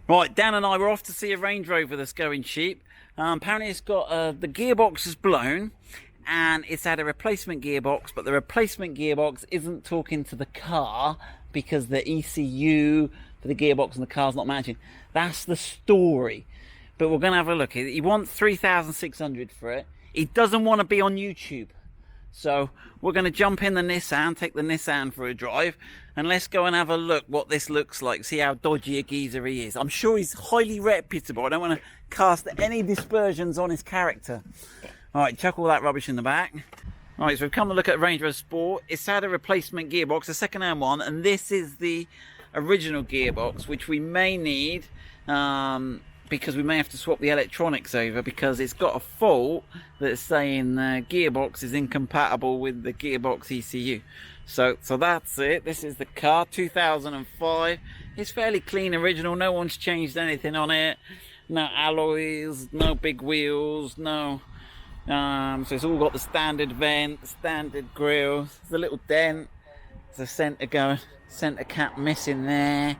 Right, Dan and I were off to see a Range Rover that's going cheap. Apparently it's got, the gearbox is blown and it's had a replacement gearbox, but the replacement gearbox isn't talking to the car because the ECU for the gearbox and the car's not matching. That's the story. But we're going to have a look. He wants 3,600 for it. He doesn't want to be on YouTube. So we're going to jump in the Nissan, take the Nissan for a drive, and let's go and have a look what this looks like, see how dodgy a geezer he is. I'm sure he's highly reputable. I don't want to cast any dispersions on his character. All right, chuck all that rubbish in the back. All right, so we've come to look at Range Rover Sport. It's had a replacement gearbox, a second-hand one, and this is the original gearbox, which we may need because we may have to swap the electronics over because it's got a fault that's saying the gearbox is incompatible with the gearbox ECU. So that's it. This is the car, 2005. It's fairly clean, original. No one's changed anything on it. No alloys, no big wheels, no. So it's all got the standard vent, standard grille. There's a little dent. There's a centre cap missing there.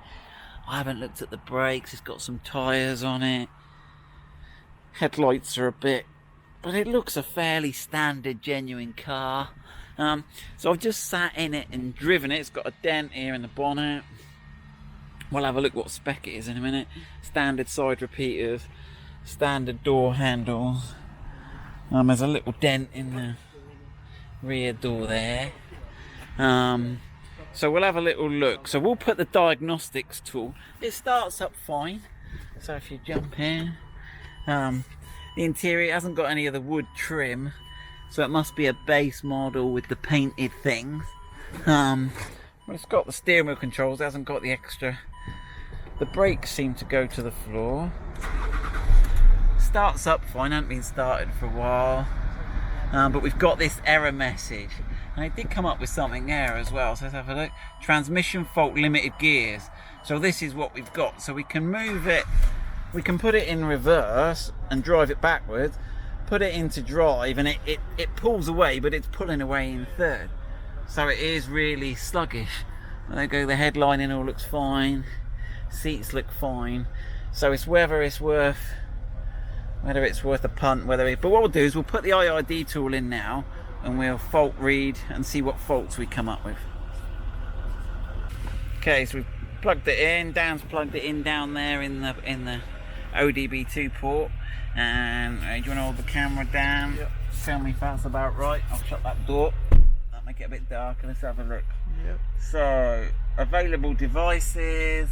I haven't looked at the brakes. It's got some tyres on it. Headlights are a bit, but it looks a fairly standard, genuine car. So I've just sat in it and driven it. It's got a dent here in the bonnet. We'll have a look what spec it is in a minute. Standard side repeaters, standard door handles. There's a little dent in the rear door there. So we'll have a little look. So we'll put the diagnostics tool. It starts up fine. So if you jump in, the interior hasn't got any of the wood trim, so it must be a base model with the painted things. But it's got the steering wheel controls. It hasn't got the extra. The brakes seem to go to the floor. Starts up fine. Hasn't been started for a while. But we've got this error message. And it did come up with something there as well, so let's have a look. Transmission fault, limited gears. So this is what we've got. So we can move it, we can put it in reverse and drive it backwards, put it into drive, and it pulls away, but it's pulling away in third. So it is really sluggish. There you go, the headlining all looks fine, seats look fine. So it's whether it's worth a punt, but what we'll do is we'll put the IID tool in now, and we'll fault read and see what faults we come up with. Okay, so we've plugged it in. Dan's plugged it in down there in the ODB2 port. And do you want to hold the camera down? Yep. Tell me if that's about right. I'll shut that door. That'll make it a bit darker. Let's have a look. Yep. So available devices.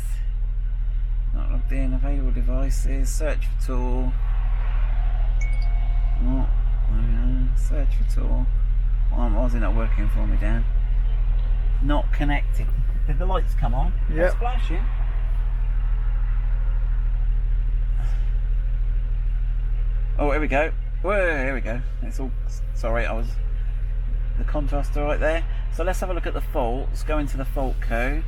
Not logged in. Available devices. Search for tool. Oh. Search for tool. Why was it not working for me, Dan? Not connected. Did the lights come on? Yeah. Splashing. Oh, here we go. Whoa, here we go. It's all. Sorry, the contrast right there. So let's have a look at the faults. Go into the fault code.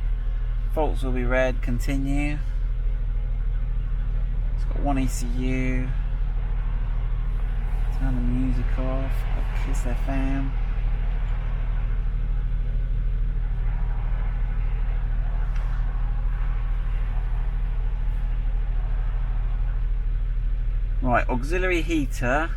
Faults will be red. Continue. It's got one ECU. Turn the music off, Kiss FM. Right, auxiliary heater,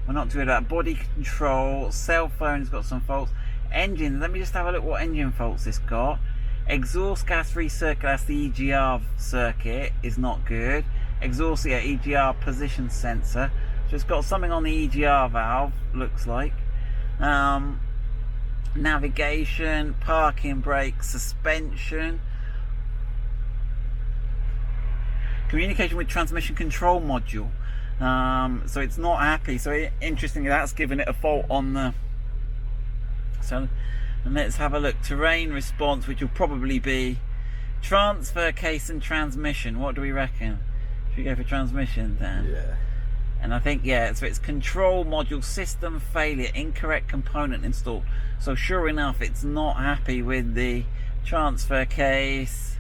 we're not doing that. Body control, cell phone's got some faults. Engine, let me just have a look what engine faults it's got. Exhaust gas recircuit, that's the EGR circuit, is not good. Exhaust, yeah, EGR position sensor. So it's got something on the EGR valve, looks like. Navigation, parking brake, suspension. Communication with transmission control module. So it's not happy. So interestingly, that's giving it a fault on the... So, and let's have a look. Terrain response, which will probably be transfer case and transmission. What do we reckon? Should we go for transmission then? Yeah. And I think, yeah, so it's control module system failure, incorrect component installed. So sure enough, it's not happy with the transfer case,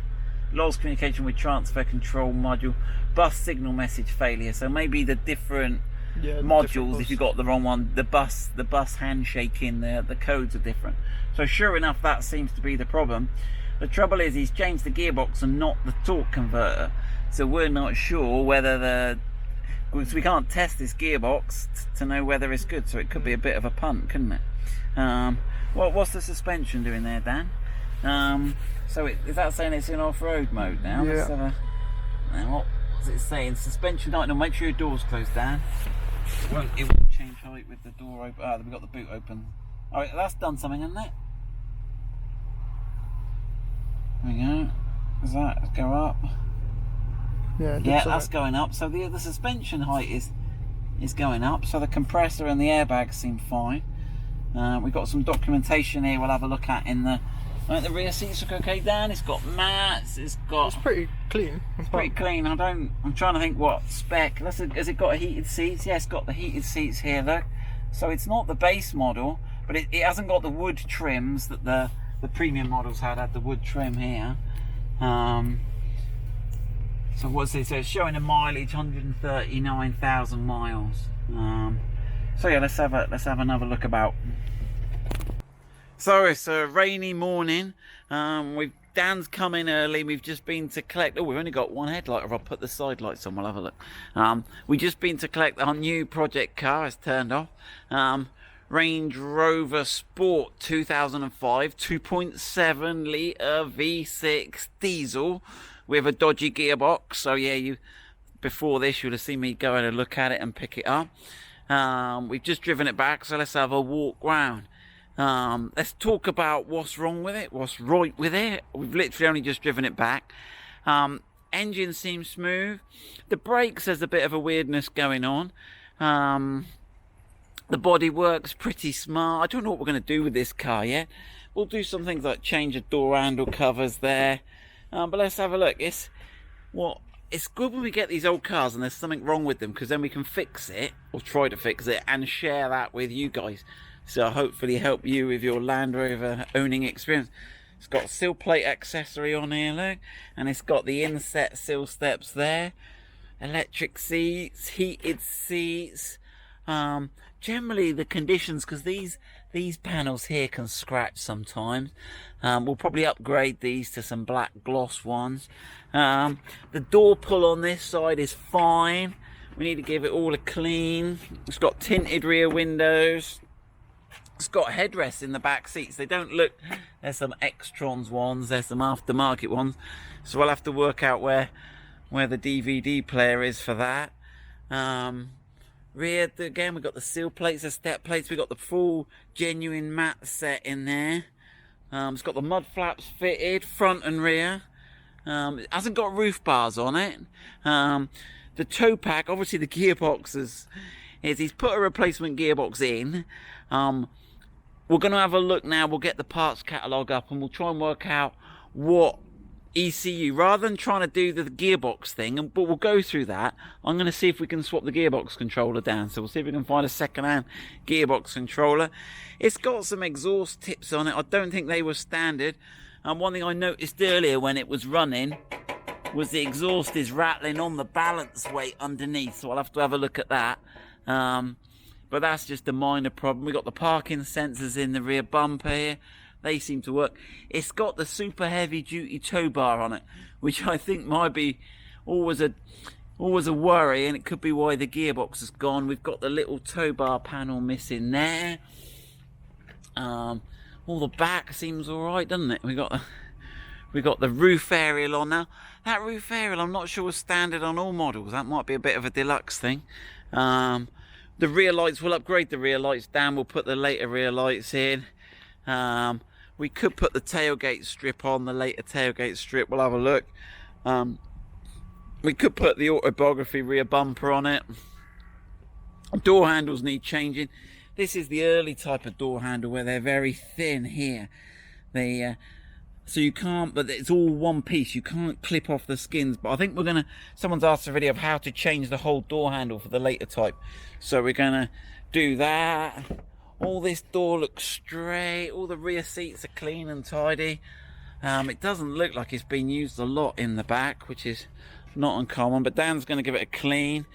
lost communication with transfer control module, bus signal message failure. So maybe the different modules, if you got the wrong one, the bus handshaking, the codes are different. So sure enough, that seems to be the problem. The trouble is he's changed the gearbox and not the torque converter. So we're not sure whether because we can't test this gearbox to know whether it's good, so it could be a bit of a punt, couldn't it? What's the suspension doing there, Dan? So is that saying it's in off-road mode now? Yeah. Let's have a, now what's it saying? Suspension height. No, make sure your door's closed, Dan. It won't change height with the door open. Ah, we've got the boot open. Alright, that's done something, hasn't it? There we go. Does that go up? Yeah, that's going up. So the suspension height is going up. So the compressor and the airbags seem fine. We've got some documentation here we'll have a look at in the... Right, the rear seats look okay, Dan. It's got mats. It's pretty clean. It's pretty clean. I'm trying to think what spec. Has it got heated seats? Yeah, it's got the heated seats here. Look. So it's not the base model, but it hasn't got the wood trims that the premium models had the wood trim here. So what's this? So it's showing a mileage 139,000 miles. So yeah, let's have another look about. So it's a rainy morning. Dan's come in early. We've just been to collect. Oh, we've only got one headlight. If I put the side lights on, we'll have a look. We've just been to collect our new project car. It's turned off. Range Rover Sport 2005 2.7 litre V6 diesel with a dodgy gearbox. So yeah, before this you'll have seen me go and look at it and pick it up. We've just driven it back, so let's have a walk round. Let's talk about what's wrong with it, what's right with it. We've literally only just driven it back. Engine seems smooth. The brakes, there's a bit of a weirdness going on. The body works pretty smart. I don't know what we're going to do with this car yet. We'll do some things like change the door handle covers there. But let's have a look. It's good when we get these old cars and there's something wrong with them, because then we can fix it, or try to fix it, and share that with you guys. So hopefully help you with your Land Rover owning experience. It's got a sill plate accessory on here, look, and it's got the inset sill steps there. Electric seats, heated seats. Generally the conditions, because these panels here can scratch sometimes. We'll probably upgrade these to some black gloss ones. The door pull on this side is fine. We need to give it all a clean. It's got tinted rear windows. It's got headrests in the back seats. They don't look... There's some Extrons ones. There's some aftermarket ones. So we'll have to work out where the DVD player is for that. Rear, again, we've got the sill plates, the step plates. We've got the full genuine mat set in there. It's got the mud flaps fitted, front and rear. It hasn't got roof bars on it. The tow pack, obviously the gearbox he's put a replacement gearbox in. We're going to have a look now. We'll get the parts catalogue up and we'll try and work out what ECU, rather than trying to do the gearbox thing, but we'll go through that. I'm going to see if we can swap the gearbox controller down. So we'll see if we can find a second-hand gearbox controller. It's got some exhaust tips on it. I don't think they were standard. And one thing I noticed earlier when it was running was the exhaust is rattling on the balance weight underneath. So I'll have to have a look at that. But that's just a minor problem. We've got the parking sensors in the rear bumper here. They seem to work. It's got the super heavy duty tow bar on it, which I think might be always a worry, and it could be why the gearbox has gone. We've got the little tow bar panel missing there. All the back seems all right, doesn't it? We got the roof aerial on now. That roof aerial, I'm not sure was standard on all models. That might be a bit of a deluxe thing. The rear lights, we'll upgrade the rear lights down. We'll put the later rear lights in. We could put the tailgate strip on, the later tailgate strip. We'll have a look. We could put the autobiography rear bumper on it. Door handles need changing. This is the early type of door handle where they're very thin here. So you can't, but it's all one piece. You can't clip off the skins. But I think someone's asked a video of how to change the whole door handle for the later type. So we're gonna do that. All this door looks straight. All the rear seats are clean and tidy. It doesn't look like it's been used a lot in the back, which is not uncommon. But Dan's going to give it a clean.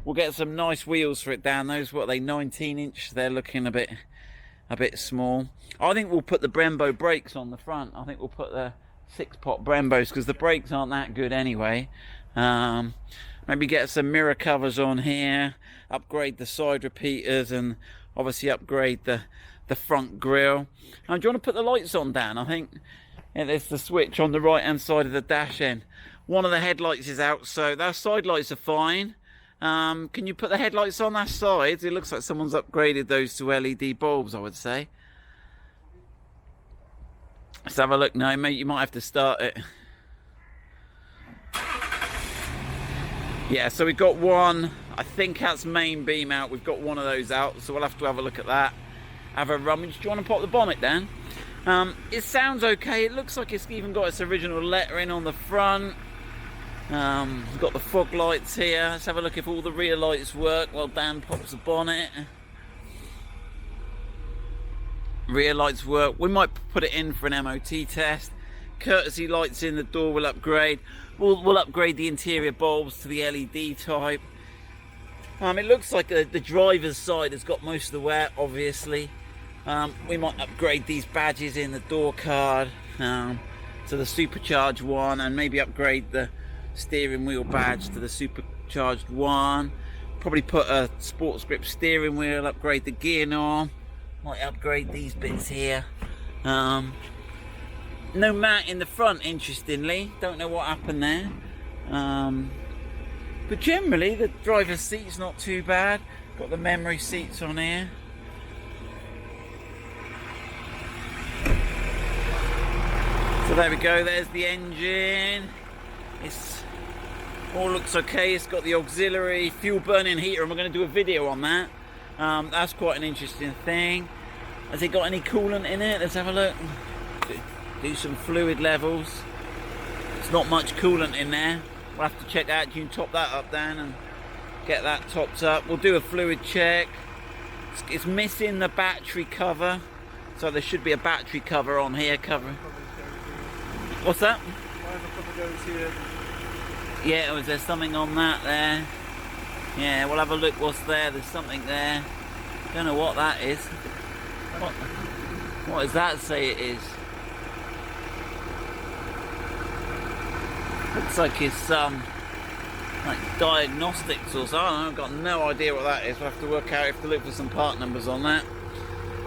We'll get some nice wheels for it, Dan. Those, what are they, 19-inch? They're looking a bit small. I think we'll put the Brembo brakes on the front. I think we'll put the 6-pot Brembos, because the brakes aren't that good anyway. Maybe get some mirror covers on here, upgrade the side repeaters, and obviously upgrade the front grille. Do you want to put the lights on, Dan? I think there's the switch on the right hand side of the dash end. One of the headlights is out, so those side lights are fine. Can you put the headlights on that side? It looks like someone's upgraded those to LED bulbs, I would say. Let's have a look now, mate. You might have to start it. Yeah, so we've got one, I think that's main beam out. We've got one of those out, so we'll have to have a look at that. Have a rummage. Do you want to pop the bonnet down? It sounds okay. It looks like it's even got its original lettering on the front. We've got the fog lights here. Let's have a look if all the rear lights work while Dan pops the bonnet. Rear lights work. We might put it in for an MOT test. Courtesy lights in the door will upgrade. We'll upgrade the interior bulbs to the LED type. It looks like the driver's side has got most of the wear, obviously. We might upgrade these badges in the door card to the supercharged one, and maybe upgrade the steering wheel badge to the supercharged one. Probably put a sports grip steering wheel, upgrade the gear knob. Might upgrade these bits here. No mat in the front, interestingly. Don't know what happened there. But generally the driver's seat's not too bad. Got the memory seats on here. So there we go, there's the engine. It's all looks okay. It's got the auxiliary fuel burning heater, and we're going to do a video on that. That's quite an interesting thing. Has it got any coolant in it? Let's have a look. Do some fluid levels. It's not much coolant in there. We'll have to check that. You can top that up, Dan, and get that topped up. We'll do a fluid check. It's missing the battery cover, so there should be a battery cover on here. What's that? Yeah, was there something on that there? Yeah, we'll have a look what's there. There's something there. Don't know what that is. What does that say it is? Looks like it's like diagnostics or something. I've got no idea what that is. We'll have to work out, have to look for some part numbers on that.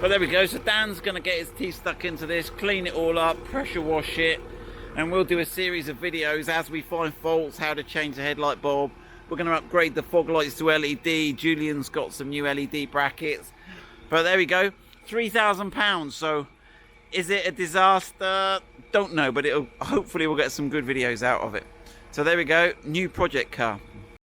But there we go. So Dan's going to get his teeth stuck into this, clean it all up, pressure wash it, and we'll do a series of videos as we find faults, how to change the headlight bulb. We're going to upgrade the fog lights to LED. Julian's got some new LED brackets. But there we go. £3,000. So is it a disaster? Don't know, but hopefully we'll get some good videos out of it. So there we go, new project car.